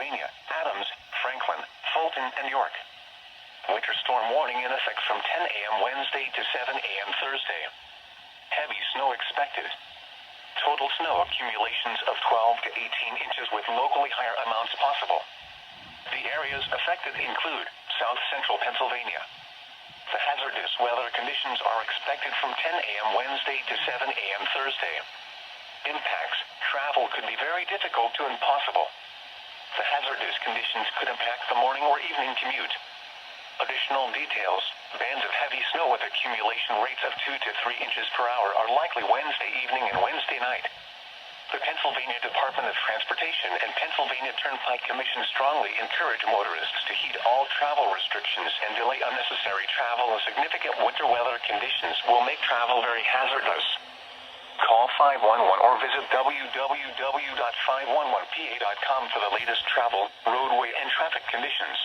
Pennsylvania, Adams, Franklin, Fulton, and York. Winter storm warning in effect from 10 a.m. Wednesday to 7 a.m. Thursday. Heavy snow expected. Total snow accumulations of 12 to 18 inches with locally higher amounts possible. The areas affected include south central Pennsylvania. The hazardous weather conditions are expected from 10 a.m. Wednesday to 7 a.m. Thursday. Impacts: travel could be very difficult to impossible. The hazardous conditions could impact the morning or evening commute. Additional details: bands of heavy snow with accumulation rates of 2 to 3 inches per hour are likely Wednesday evening and Wednesday night. The Pennsylvania Department of Transportation and Pennsylvania Turnpike Commission strongly encourage motorists to heed all travel restrictions and delay unnecessary travel as significant winter weather conditions will make travel very hazardous. Call 511 or visit www.511pa.com for the latest travel, roadway, and traffic conditions.